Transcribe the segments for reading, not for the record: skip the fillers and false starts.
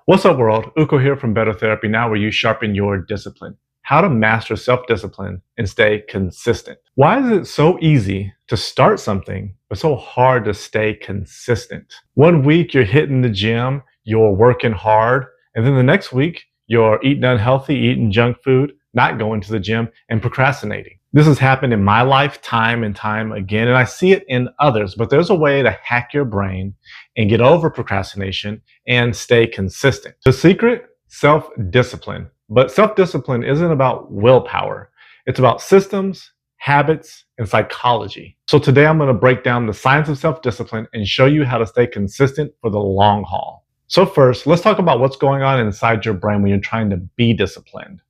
What's up, world? Uko here from Better Therapy Now, where you sharpen your discipline. How to master self discipline and stay consistent. Why is it so easy to start something, but so hard to stay consistent? One week you're hitting the gym, you're working hard, and then the next week you're eating unhealthy, eating junk food, not going to the gym, and procrastinating. This has happened in my life time and time again, and I see it in others, but there's a way to hack your brain and get over procrastination and stay consistent. The secret? Self-discipline. But self-discipline isn't about willpower. It's about systems, habits, and psychology. So today I'm going to break down the science of self-discipline and show you how to stay consistent for the long haul. So first, let's talk about what's going on inside your brain when you're trying to be disciplined.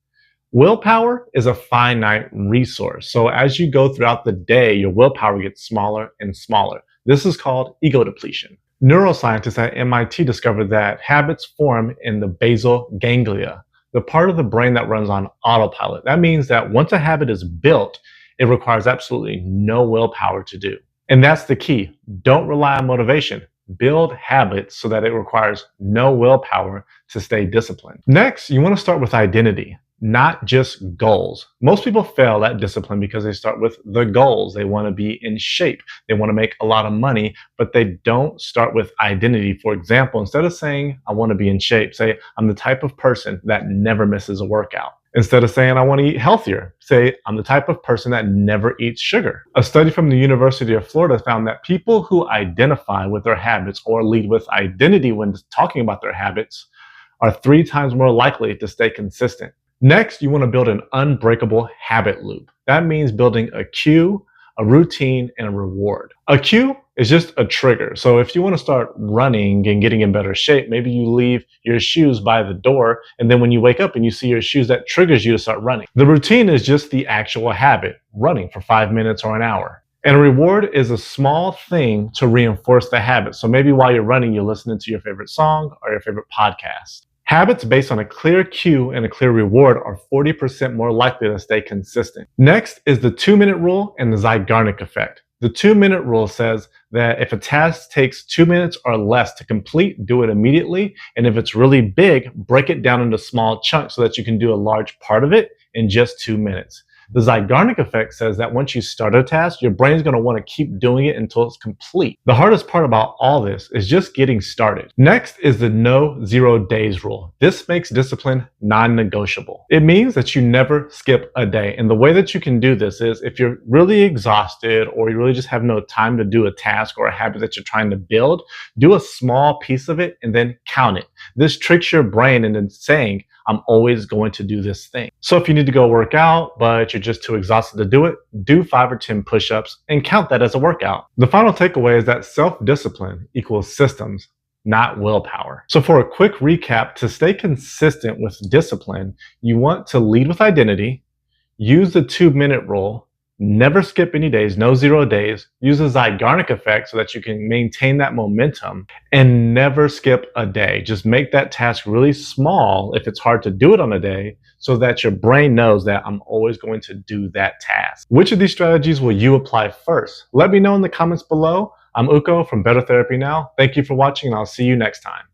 Willpower is a finite resource. So as you go throughout the day, your willpower gets smaller and smaller. This is called ego depletion. Neuroscientists at MIT discovered that habits form in the basal ganglia, the part of the brain that runs on autopilot. That means that once a habit is built, it requires absolutely no willpower to do. And that's the key. Don't rely on motivation. Build habits so that it requires no willpower to stay disciplined. Next, you want to start with identity, not just goals. Most people fail at discipline because they start with the goals. They want to be in shape. They want to make a lot of money, but they don't start with identity. For example, instead of saying, I want to be in shape, say, I'm the type of person that never misses a workout. Instead of saying, I want to eat healthier, say, I'm the type of person that never eats sugar. A study from the University of Florida found that people who identify with their habits or lead with identity when talking about their habits are 3 times more likely to stay consistent. Next, you want to build an unbreakable habit loop. That means building a cue, a routine, and a reward. A cue is just a trigger. So if you want to start running and getting in better shape, maybe you leave your shoes by the door, and then when you wake up and you see your shoes, that triggers you to start running. The routine is just the actual habit, running for 5 minutes or an hour. And a reward is a small thing to reinforce the habit. So maybe while you're running, you're listening to your favorite song or your favorite podcast. Habits based on a clear cue and a clear reward are 40% more likely to stay consistent. Next is the 2-minute rule and the Zeigarnik effect. The 2-minute rule says that if a task takes 2 minutes or less to complete, do it immediately. And if it's really big, break it down into small chunks so that you can do a large part of it in just 2 minutes. The Zeigarnik effect says that once you start a task, your brain's going to want to keep doing it until it's complete. The hardest part about all this is just getting started. Next is the no 0 days rule. This makes discipline non-negotiable. It means that you never skip a day. And the way that you can do this is if you're really exhausted or you really just have no time to do a task or a habit that you're trying to build, do a small piece of it and then count it. This tricks your brain into saying, I'm always going to do this thing. So if you need to go work out, but you're just too exhausted to do it, do 5 or 10 push-ups and count that as a workout. The final takeaway is that self-discipline equals systems, not willpower. So for a quick recap, to stay consistent with discipline, you want to lead with identity, use the 2-minute rule, never skip any days, no 0 days, use the Zeigarnik effect so that you can maintain that momentum, and never skip a day. Just make that task really small if it's hard to do it on a day so that your brain knows that I'm always going to do that task. Which of these strategies will you apply first? Let me know in the comments below. I'm Uko from Better Therapy Now. Thank you for watching and I'll see you next time.